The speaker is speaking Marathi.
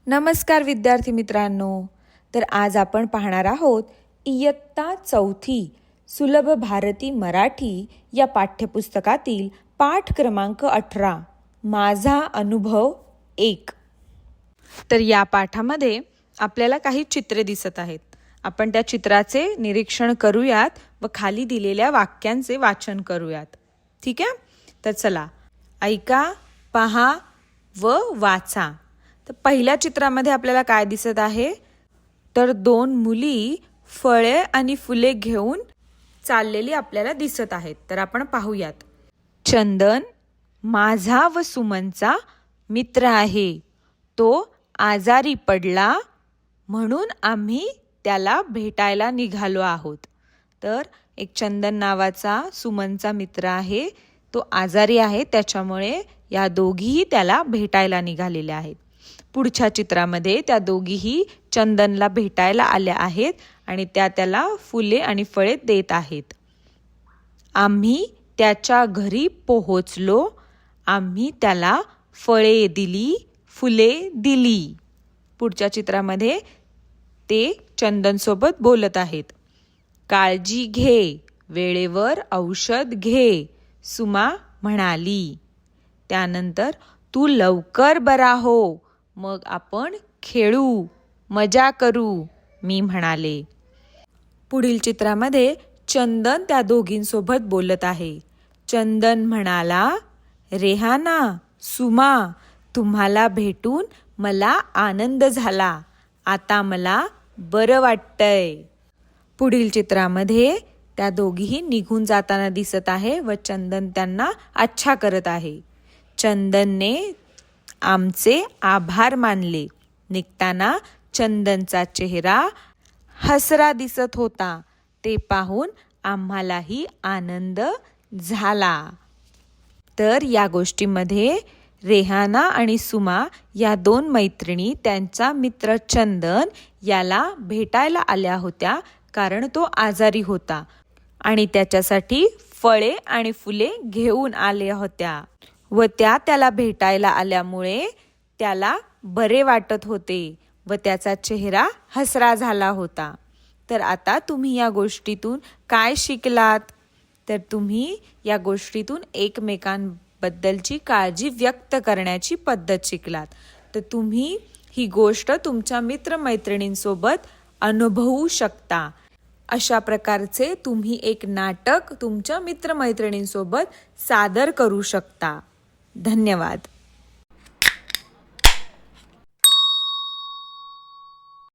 नमस्कार विद्यार्थी मित्रांनो. तर आज आपण पाहणार आहोत इयत्ता चौथी सुलभ भारती मराठी या पाठ्यपुस्तकातील पाठ क्रमांक 18 माझा अनुभव 1. तर या पाठामध्ये आपल्याला काही चित्रे दिसत आहेत. आपण त्या चित्राचे निरीक्षण करूयात व खाली दिलेल्या वाक्यांचे वाचन करूयात. ठीक आहे? तर चला ऐका, पहा व वाचा. तर पहिल्या चित्रामध्ये आपल्याला काय दिसत आहे, तर 2 मुली फळे आणि फुले घेऊन चाललेली आपल्याला दिसत आहेत. तर आपण पाहूयात. चंदन माझा व सुमनचा मित्र आहे. तो आजारी पडला म्हणून आम्ही त्याला भेटायला निघालो आहोत. तर एक चंदन नावाचा सुमनचा मित्र आहे, तो आजारी आहे, त्याच्यामुळे या दोघीही त्याला भेटायला निघालेल्या आहेत. पुढच्या चित्रामध्ये त्या दोघीही चंदनला भेटायला आल्या आहेत आणि त्या त्याला फुले आणि फळे देत आहेत. आम्ही त्याच्या घरी पोहोचलो. आम्ही त्याला फळे दिली, फुले दिली. पुढच्या चित्रामध्ये ते चंदनसोबत बोलत आहेत. काळजी घे, वेळेवर औषध घे, सुमा म्हणाली. त्यानंतर तू लवकर बरा हो, मग आपण खेळू, मजा करू, मी म्हणाले. पुढील चित्रामध्ये चंदन त्या दोघींसोबत बोलत आहे. चंदन म्हणाला, रेहाना, सुमा, तुम्हाला भेटून मला आनंद झाला. आता मला बरं वाटतंय. पुढील चित्रामध्ये त्या दोघीही निघून जाताना दिसत आहे व चंदन त्यांना अच्छा करत आहे. चंदनने आमचे आभार मानले. निघताना चंदनचा चेहरा हसरा दिसत होता. ते पाहून आम्हालाही आनंद झाला. तर या गोष्टीमध्ये रेहाना आणि सुमा या 2 मैत्रिणी त्यांचा मित्र चंदन याला भेटायला आल्या होत्या, कारण तो आजारी होता आणि त्याच्यासाठी फळे आणि फुले घेऊन आल्या होत्या व त्याला भेटायला आल्यामुळे त्याला बरे वाटत होते व त्याचा चेहरा हसरा झाला होता. तर आता तुम्ही या गोष्टीतून काय शिकलात? तर तुम्ही या गोष्टीतून एकमेकांबद्दलची काळजी व्यक्त करण्याची पद्धत शिकलात. तर तुम्ही ही गोष्ट तुमच्या मित्रमैत्रिणींसोबत अनुभवू शकता. अशा प्रकारचे तुम्ही एक नाटक तुमच्या मित्रमैत्रिणींसोबत सादर करू शकता. धन्यवाद.